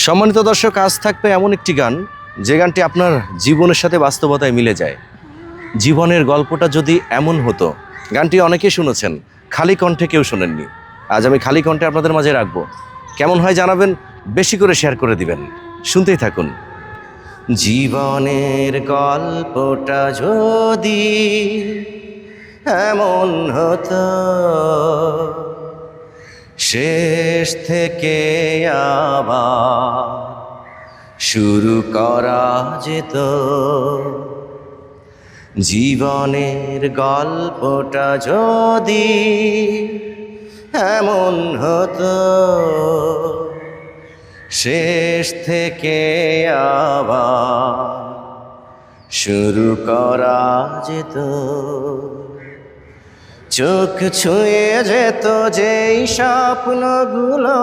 সম্মানিত দর্শক, আজ থাকবে এমন একটি গান যে গানটি আপনার জীবনের সাথে বাস্তবতায় মিলে যায়। জীবনের গল্পটা যদি এমন হতো, গানটি অনেকেই শুনেছেন, খালি কণ্ঠে কেউ শোনেননি। আজ আমি খালি কণ্ঠে আপনাদের মাঝে রাখবো। কেমন হয় জানাবেন, বেশি করে শেয়ার করে দিবেন। শুনতেই থাকুন। জীবনের গল্পটা যদি এমন হতো, শেষ থেকে আবার শুরু করা যেত। জীবনের গল্পটা যদি এমন হতো, শেষ থেকে আবার শুরু করা যেত। চোখ ছুঁয়ে যেত যেই স্বপ্নগুলো,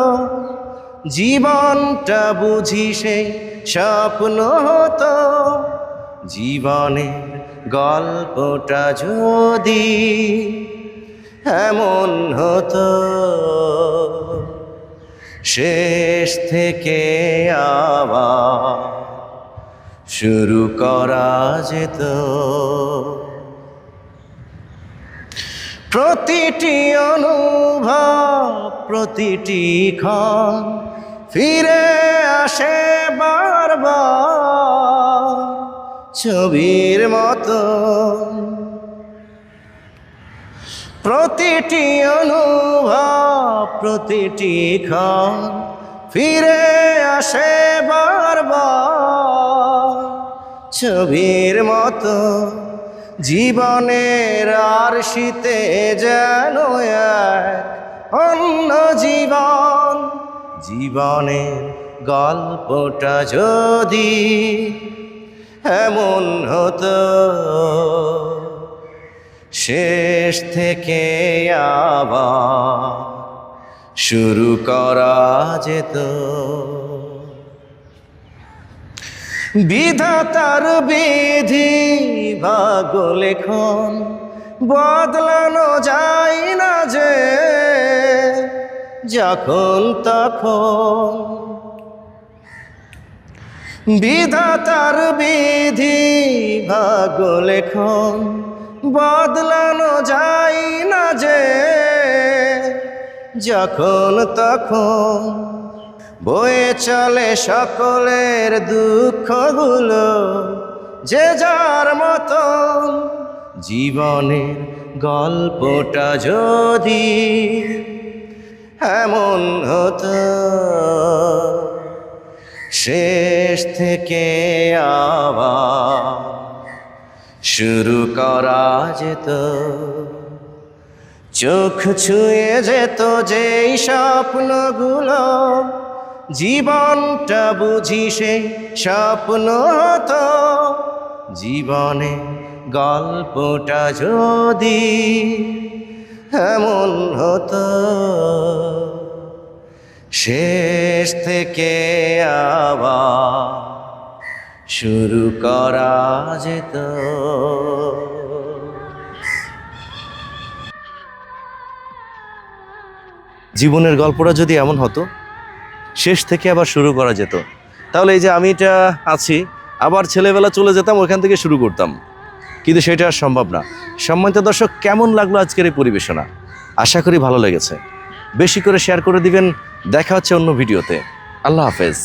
জীবনটা বুঝি সেই স্বপ্ন হতো। জীবনের গল্পটা যদি এমন হতো, শেষ থেকে আবার শুরু করা যেত। প্রতিটি অনুভব, প্রতিটি ক্ষণ ফিরে আসে বারবার ছবির মতো। প্রতিটি অনুভব, প্রতিটি ক্ষণ ফিরে আসে বারবার ছবির মতো। জীবনের আর শীতে যেন এক অন্য জীবন। জীবনের গল্পটা যদি এমন হতো, শেষ থেকে আবার শুরু করা যেত। বিধাতার বিধি ভাগ্য লেখন বদলানো যায় না যে যখন তখন। বিধাতার বিধি ভাগ্য লেখন বদলানো যায় না যে যখন তখন। বয়ে চলে সকলের দুঃখগুলো যে যার মতন। জীবনের গল্পটা যদি এমন হতো, শেষ থেকে আবার শুরু করা যেত। চোখ ছুঁয়ে যেত যেই স্বপ্নগুলো, জীবনটা বুঝি সেই স্বপ্ন হতো। জীবনে গল্পটা যদি এমন হতো, শেষ থেকে আবার শুরু করা যেত। জীবনের গল্পটা যদি এমন হতো, শেষ থেকে আবার শুরু করা যেত। তাহলে এই যে আমি এটা আছি, আবার ছেলেবেলা চলে যেতাম, ওইখান থেকে শুরু করতাম, কিন্তু সেটা আর সম্ভব না। সম্মানিত দর্শক, কেমন লাগলো আজকের এই পরিবেশনা? আশা করি ভালো লেগেছে। বেশি করে শেয়ার করে দিবেন। দেখা হচ্ছে অন্য ভিডিওতে। আল্লাহ হাফেজ।